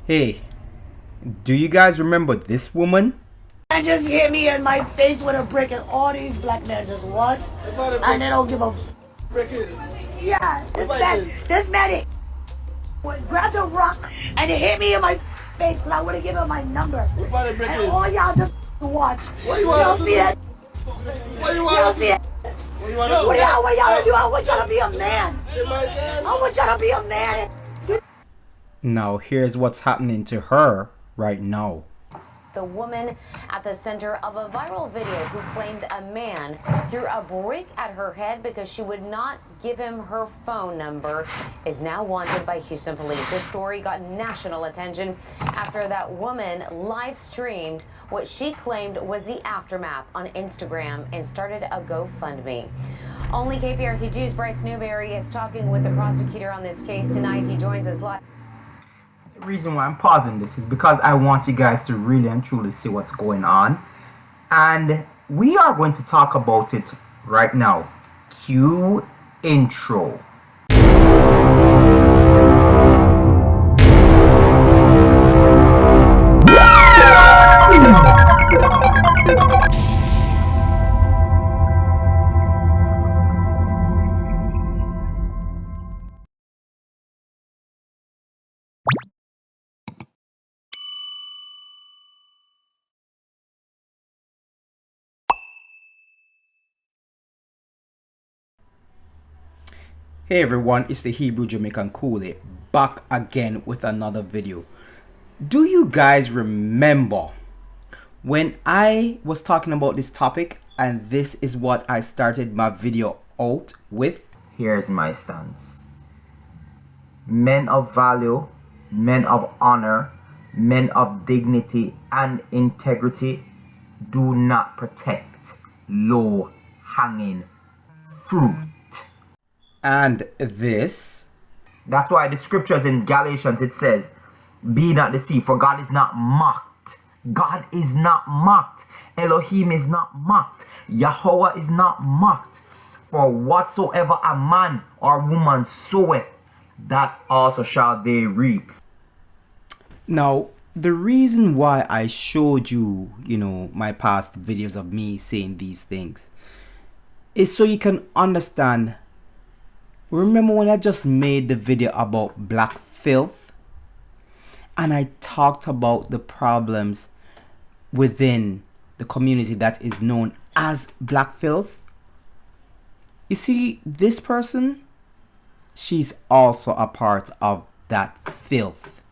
Hey, do you guys remember this woman? And just hit me in my face with a brick, and all these black men just watch and they don't give a yeah, this man grabbed a rock and it hit me in my face because I would have given him my number. And all y'all just watch. Y'all see it? Y'all see it? What y'all do? I want y'all to be a man. I want y'all to be a man. Now here's what's happening to her right now. The woman at the center of a viral video who claimed a man threw a brick at her head because she would not give him her phone number is now wanted by Houston police. This story got national attention after that woman live streamed what she claimed was the aftermath on Instagram and started a GoFundMe. Only KPRC2's Bryce Newberry is talking with the prosecutor on this case tonight. He joins us live. The reason why I'm pausing this is because I want you guys to really and truly see what's going on. And we are going to talk about it right now. Cue intro. Hey everyone, it's the Hebrew Jamaican Kool-Aid back again with another video. Do you guys remember when I was talking about this topic and this is what I started my video out with? Here's my stance. Men of value, men of honor, men of dignity and integrity do not protect low-hanging fruit. And this, that's why the scriptures in Galatians, it says, be not deceived, for God is not mocked. God is not mocked. Elohim is not mocked. Yahweh is not mocked. For whatsoever a man or woman soweth, that also shall they reap. Now, the reason why I showed you, my past videos of me saying these things is so you can understand. Remember when I just made the video about black filth and I talked about the problems within the community that is known as black filth? You see, this person, she's also a part of that filth.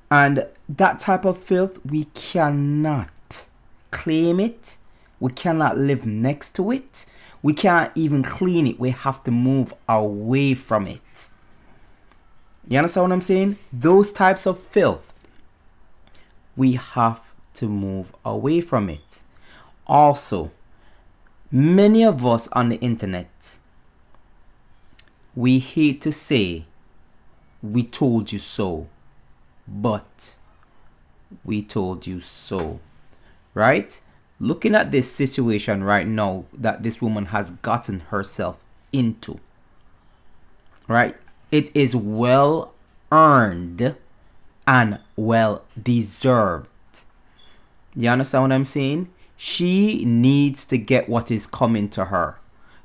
And that type of filth, we cannot claim it. We cannot live next to it. We can't even clean it. We have to move away from it. You understand what I'm saying? Those types of filth, we have to move away from it. Also, many of us on the internet, we hate to say, we told you so, but we told you so, right? Looking at this situation right now that this woman has gotten herself into, right? It is well earned and well deserved. You understand what I'm saying? She needs to get what is coming to her.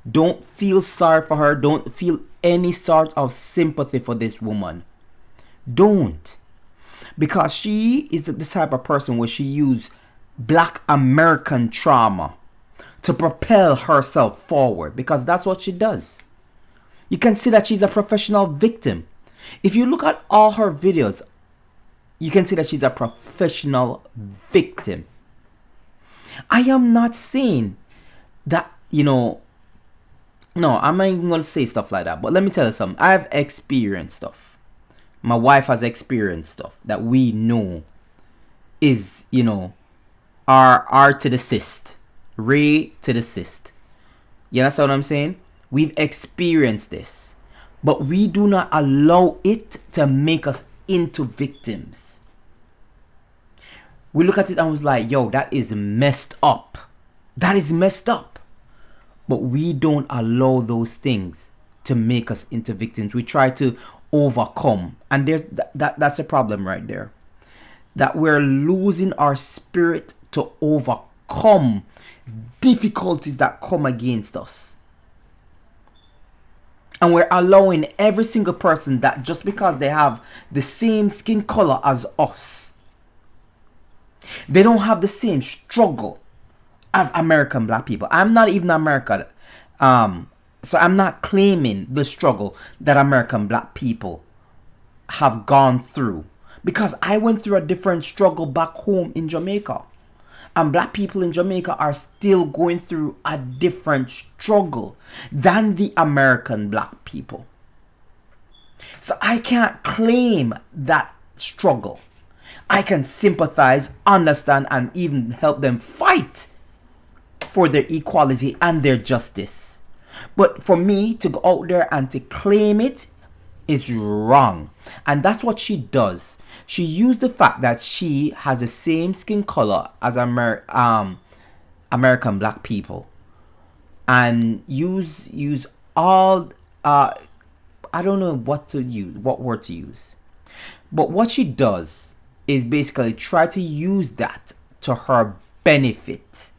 Don't feel sorry for her. Don't feel any sort of sympathy for this woman. Don't. Because she is the type of person where she used Black American trauma to propel herself forward, because that's what she does. You can see that she's a professional victim. If you look at all her videos, you can see that she's a professional victim. I am not saying that, no, I'm not even going to say stuff like that. But let me tell you something. I've experienced stuff. My wife has experienced stuff that we know is, R to the cyst. Ray to the cyst. You understand what I'm saying? We've experienced this. But we do not allow it to make us into victims. We look at it and was like, yo, that is messed up. That is messed up. But we don't allow those things to make us into victims. We try to overcome. And there's that's a problem right there. That we're losing our spirit to overcome difficulties that come against us. And we're allowing every single person that just because they have the same skin color as us, they don't have the same struggle as American black people. I'm not even American. So I'm not claiming the struggle that American black people have gone through. Because I went through a different struggle back home in Jamaica. And black people in Jamaica are still going through a different struggle than the American black people. So I can't claim that struggle. I can sympathize, understand, and even help them fight for their equality and their justice. But for me to go out there and to claim it is wrong. And that's what she does. She used the fact that she has the same skin color as American black people, and use all I don't know what word to use. But what she does is basically try to use that to her benefit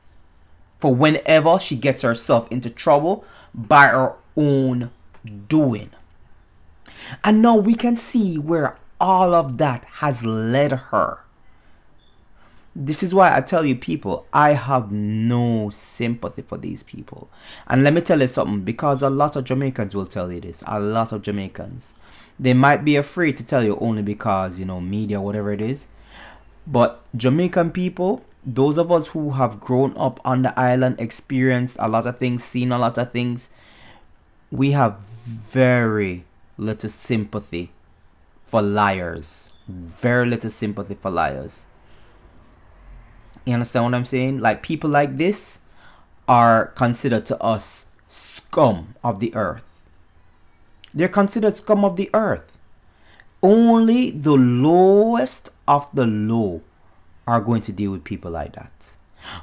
for whenever she gets herself into trouble by her own doing. And now we can see where all of that has led her. This is why I tell you, people, I have no sympathy for these people. And let me tell you something, because a lot of Jamaicans will tell you this. A lot of Jamaicans. They might be afraid to tell you only because, media, whatever it is. But Jamaican people, those of us who have grown up on the island, experienced a lot of things, seen a lot of things, we have very little sympathy for liars. Very little sympathy for liars. You understand what I'm saying? Like, people like this are considered to us scum of the earth. They're considered scum of the earth. Only the lowest of the low are going to deal with people like that.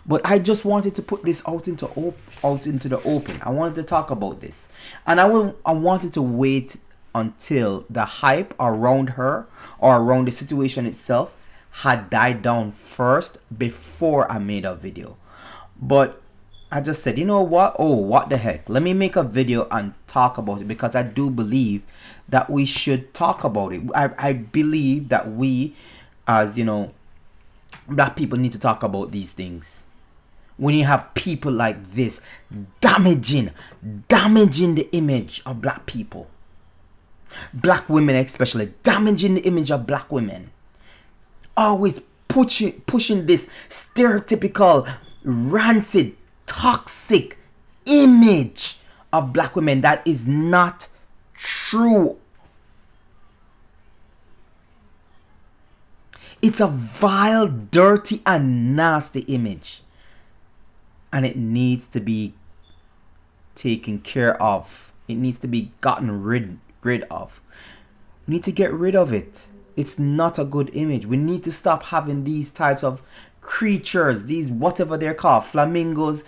But I just wanted to put this out into the open. I wanted to talk about this. And I wanted to wait until the hype around her or around the situation itself had died down first before I made a video. But I just said, you know what? Oh, what the heck? Let me make a video and talk about it, because I do believe that we should talk about it. I believe that we, as black people, need to talk about these things. When you have people like this damaging the image of black people, black women especially, damaging the image of black women, always pushing this stereotypical, rancid, toxic image of black women that is not true. It's a vile, dirty, and nasty image. And it needs to be taken care of. It needs to be gotten rid of. We need to get rid of it. It's not a good image. We need to stop having these types of creatures, these whatever they're called, flamingos,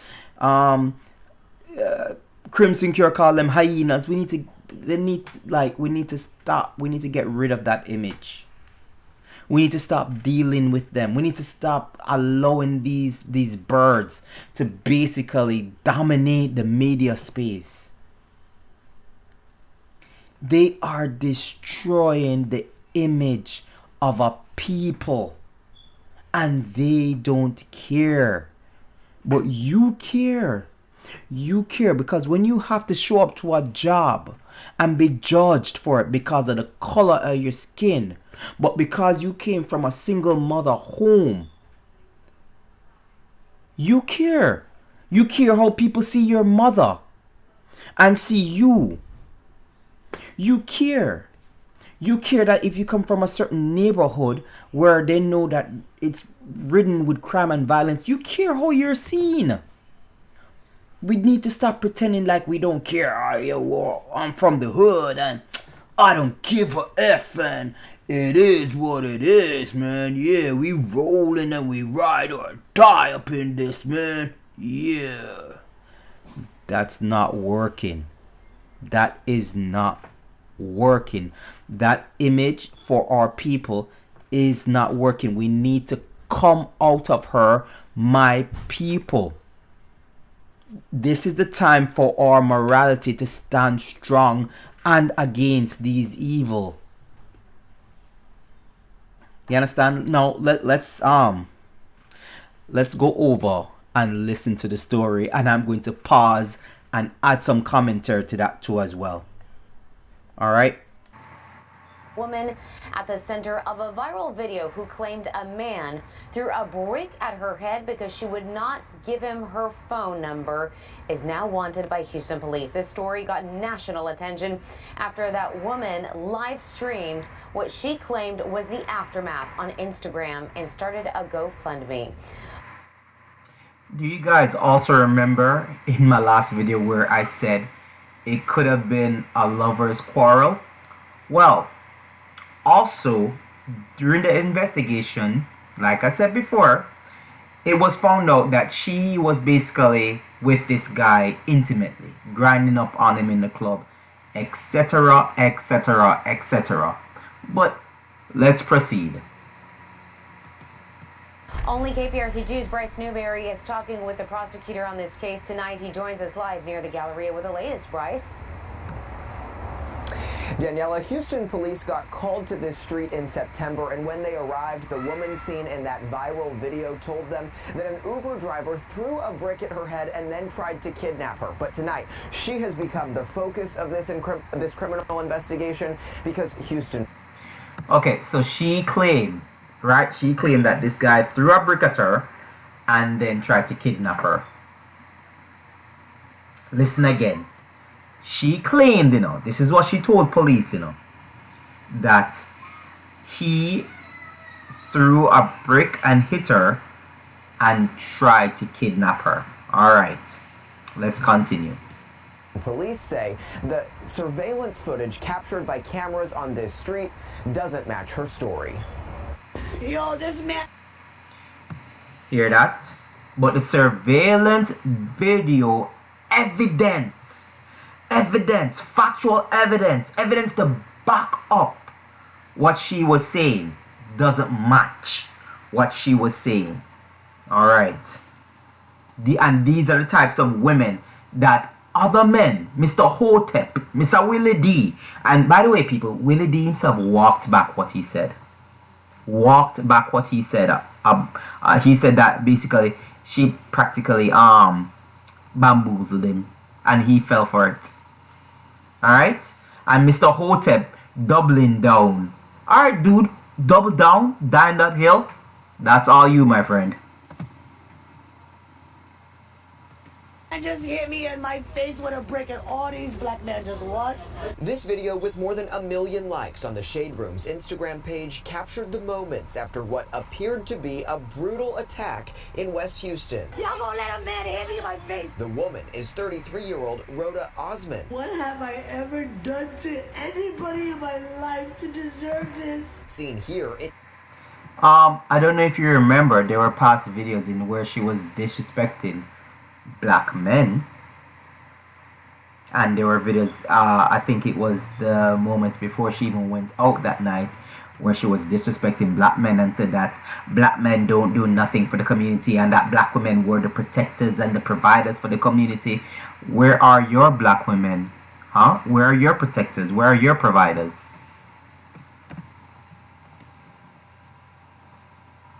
Crimson Cure call them hyenas. We need to stop. We need to get rid of that image. We need to stop dealing with them. We need to stop allowing these birds to basically dominate the media space. They are destroying the image of a people, and they don't care. But you care. You care, because when you have to show up to a job and be judged for it because of the color of your skin, but because you came from a single mother home, you care. You care how people see your mother and see you. You care. You care that if you come from a certain neighborhood where they know that it's ridden with crime and violence, you care how you're seen. We need to stop pretending like we don't care. I'm from the hood and I don't give a F, and it is what it is, man. Yeah, we rolling and we ride or die up in this, man. Yeah. That's not working. That is not working. That image for our people is not working. We need to come out of her, my people. This is the time for our morality to stand strong and against these evil. You understand? Now let's go over and listen to the story, and I'm going to pause and add some commentary to that too as well. All right. Woman at the center of a viral video who claimed a man threw a brick at her head because she would not give him her phone number is now wanted by Houston police. This story got national attention after that woman live streamed what she claimed was the aftermath on Instagram and started a GoFundMe. Do you guys also remember in my last video where I said it could have been a lover's quarrel? Well, also, during the investigation, like I said before, it was found out that she was basically with this guy intimately, grinding up on him in the club, etc., etc., etc. But let's proceed. Only KPRC2's Bryce Newberry is talking with the prosecutor on this case tonight. He joins us live near the Galleria with the latest. Bryce? Daniela, Houston police got called to this street in September, and when they arrived, the woman seen in that viral video told them that an Uber driver threw a brick at her head and then tried to kidnap her. But tonight, she has become the focus of this criminal investigation because Houston... Okay, so she claimed, right? She claimed that this guy threw a brick at her and then tried to kidnap her. Listen again. She claimed, this is what she told police, that he threw a brick and hit her and tried to kidnap her. All right, let's continue. Police say the surveillance footage captured by cameras on this street doesn't match her story. Yo, this man. Hear that? But the surveillance video evidence, factual evidence to back up what she was saying doesn't match what she was saying. All right. And these are the types of women that other men, Mr. Hotep, Mr. Willie D, and by the way, people, Willie D himself walked back what he said. He said that basically she practically bamboozled him and he fell for it. Alright? And Mr. Hotep doubling down. Alright, dude, double down, die on that hill. That's all you, my friend. And just hit me in my face with a brick, and all these black men just watch. This video with more than 1 million likes on the Shade Room's Instagram page captured the moments after what appeared to be a brutal attack in West Houston. Y'all gonna let a man hit me in my face? The woman is 33-year-old Rhoda Osman. What have I ever done to anybody in my life to deserve this? Seen here, I don't know if you remember, there were past videos in where she was disrespecting black men, and there were videos, I think it was the moments before she even went out that night, where she was disrespecting black men and said that black men don't do nothing for the community and that black women were the protectors and the providers for the community. Where are your black women? Where are your protectors? Where are your providers?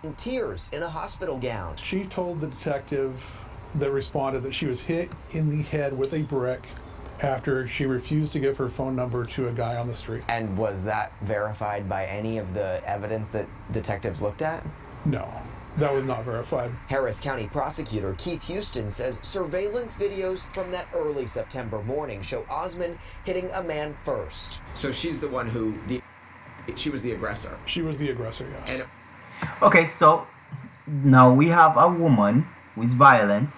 in tears in a hospital gown. She told the detective that responded that she was hit in the head with a brick after she refused to give her phone number to a guy on the street. And was that verified by any of the evidence that detectives looked at? No, that was not verified. Harris County prosecutor Keith Houston says surveillance videos from that early September morning show Osmond hitting a man first. So she's the one who, she was the aggressor. She was the aggressor, yes. Okay, so now we have a woman who is violent,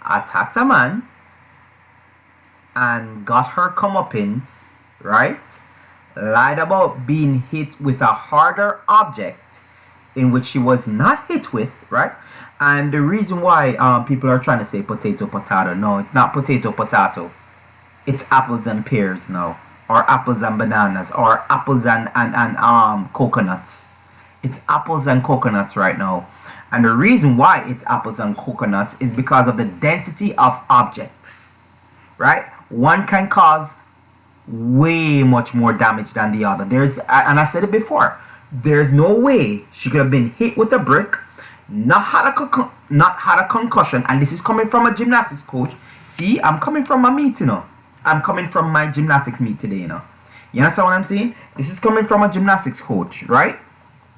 attacked a man, and got her comeuppance, right? Lied about being hit with a harder object in which she was not hit with, right? And the reason why people are trying to say potato, potato, no, it's not potato, potato. It's apples and pears now. or apples and bananas or apples and coconuts. It's apples and coconuts right now. And the reason why it's apples and coconuts is because of the density of objects, right? One can cause way much more damage than the other. And I said it before, there's no way she could have been hit with a brick, not had a concussion, and this is coming from a gymnastics coach. See, I'm coming from my meet, I'm coming from my gymnastics meet today, You understand what I'm saying? This is coming from a gymnastics coach, right?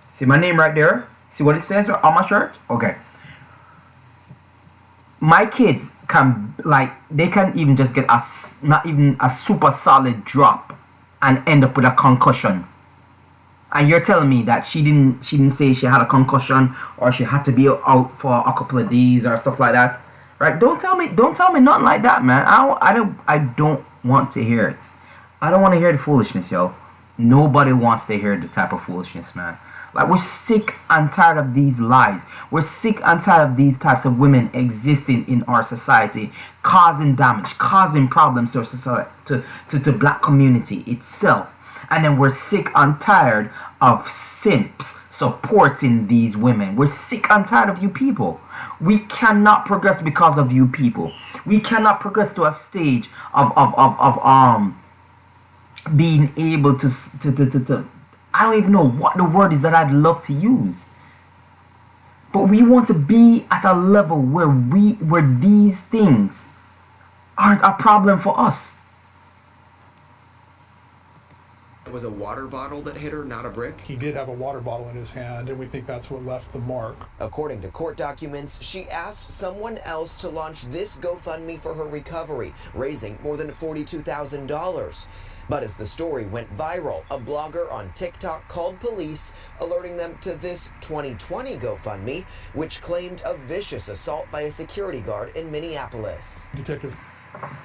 See my name right there? See what it says on my shirt? Okay. My kids can, they can even just get not even a super solid drop and end up with a concussion. And you're telling me that she didn't say she had a concussion or she had to be out for a couple of days or stuff like that, right? Don't tell me nothing like that, man. I don't want to hear it. I don't want to hear the foolishness, yo. Nobody wants to hear the type of foolishness, man. Like, we're sick and tired of these lies. We're sick and tired of these types of women existing in our society, causing damage, causing problems to our society, to black community itself. And then we're sick and tired of simps supporting these women. We're sick and tired of you people. We cannot progress because of you people. We cannot progress to a stage of being able to I don't even know what the word is that I'd love to use. But we want to be at a level where these things aren't a problem for us. It was a water bottle that hit her, not a brick. He did have a water bottle in his hand, and we think that's what left the mark. According to court documents, she asked someone else to launch this GoFundMe for her recovery, raising more than $42,000. But as the story went viral, a blogger on TikTok called police, alerting them to this 2020 GoFundMe, which claimed a vicious assault by a security guard in Minneapolis. Detective.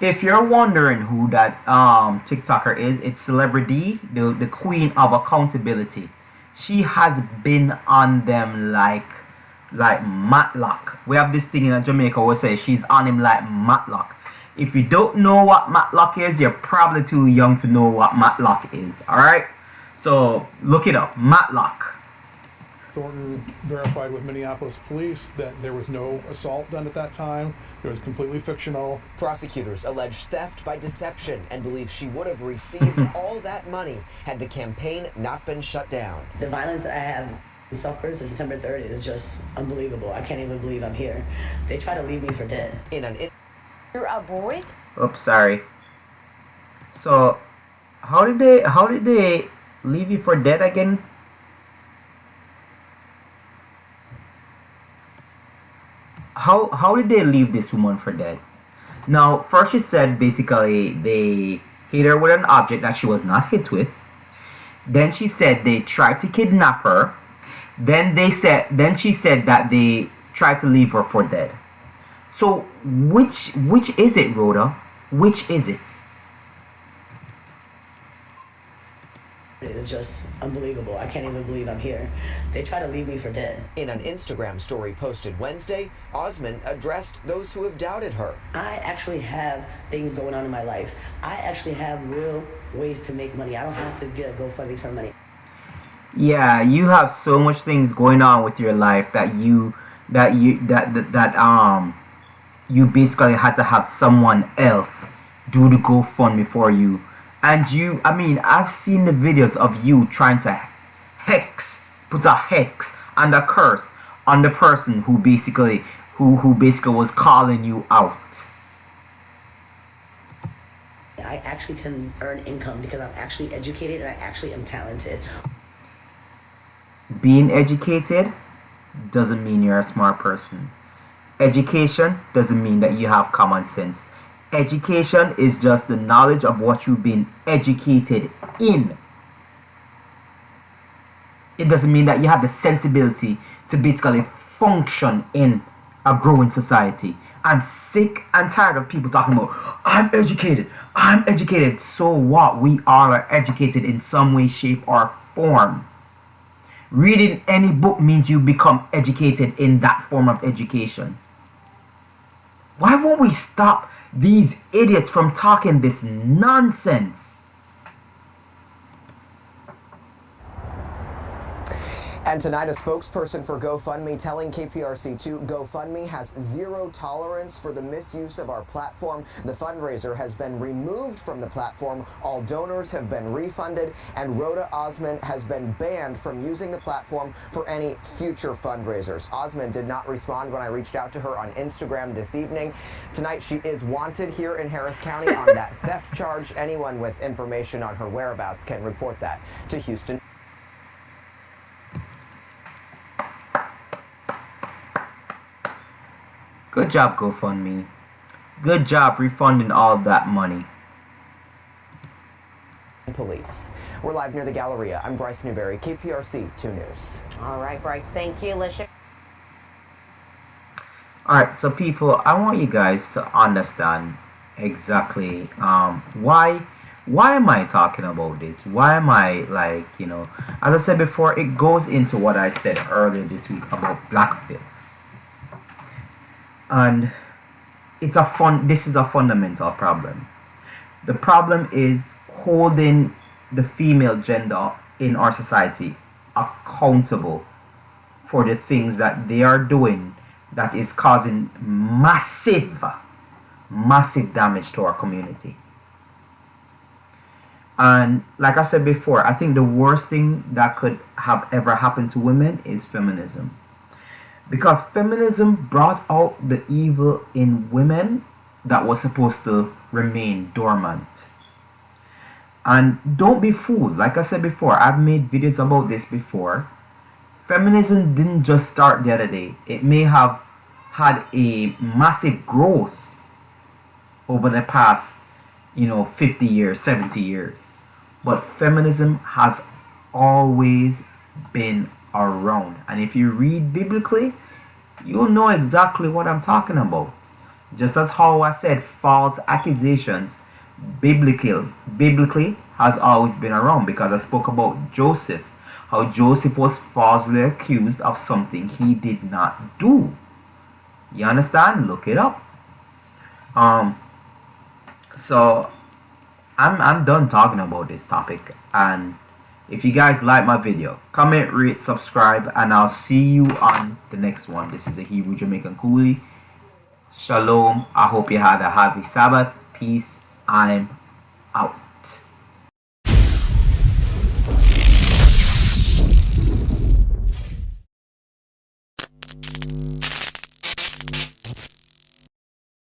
If you're wondering who that TikToker is, it's Celebrity, the queen of accountability. She has been on them like Matlock. We have this thing in Jamaica where we say she's on him like Matlock. If you don't know what Matlock is, you're probably too young to know what Matlock is. Alright? So look it up. Matlock. Thornton verified with Minneapolis police that there was no assault done at that time. It was completely fictional. Prosecutors allege theft by deception and believe she would have received all that money had the campaign not been shut down. The violence that I have suffered since September 3rd is just unbelievable. I can't even believe I'm here. They try to leave me for dead. You're a boy? Oops, sorry. So, how did they leave you for dead again? How did they leave this woman for dead? Now, first she said basically they hit her with an object that she was not hit with. Then she said they tried to kidnap her. Then she said that they tried to leave her for dead. So which is it, Rhoda? Which is it? It's just unbelievable. I can't even believe I'm here. They try to leave me for dead. In an Instagram story posted Wednesday, Osman addressed those who have doubted her. I actually have things going on in my life. I actually have real ways to make money. I don't have to get a GoFundMe for money. Yeah, you have so much things going on with your life that you basically had to have someone else do the GoFundMe for you. And I've seen the videos of you trying to put a hex and a curse on the person who basically was calling you out. I actually can earn income because I'm actually educated and I actually am talented. Being educated doesn't mean you're a smart person. Education doesn't mean that you have common sense. Education is just the knowledge of what you've been educated in. It doesn't mean that you have the sensibility to basically function in a growing society. I'm sick and tired of people talking about, I'm educated. So what? We all are educated in some way, shape, or form. Reading any book means you become educated in that form of education. Why won't we stop these idiots from talking this nonsense? And tonight, a spokesperson for GoFundMe telling KPRC2 GoFundMe has zero tolerance for the misuse of our platform. The fundraiser has been removed from the platform. All donors have been refunded, and Rhoda Osman has been banned from using the platform for any future fundraisers. Osman did not respond when I reached out to her on Instagram this evening. Tonight, she is wanted here in Harris County on that theft charge. Anyone with information on her whereabouts can report that to Houston. Good job, GoFundMe. Good job refunding all that money. Police. We're live near the Galleria. I'm Bryce Newberry, KPRC 2 News. All right, Bryce, thank you. Alright, so people, I want you guys to understand exactly why am I talking about this? Why am I, like, you know, as I said before, it goes into what I said earlier this week about blackface. And this is a fundamental problem. The problem is holding the female gender in our society accountable for the things that they are doing that is causing massive damage to our community. And like I said before, I think the worst thing that could have ever happened to women is feminism. Because feminism brought out the evil in women that was supposed to remain dormant. And don't be fooled. Like I said before, I've made videos about this before. Feminism didn't just start the other day. It may have had a massive growth over the past, 50 years, 70 years. But feminism has always been around. And if you read biblically, you'll know exactly what I'm talking about. Just as how I said false accusations biblically has always been around, because I spoke about Joseph, how Joseph was falsely accused of something he did not do. You understand? Look it up. So I'm done talking about this topic, and if you guys like my video, comment, rate, subscribe, and I'll see you on the next one. This is the Hebrew Jamaican Coolie. Shalom. I hope you had a happy Sabbath. Peace. I'm out.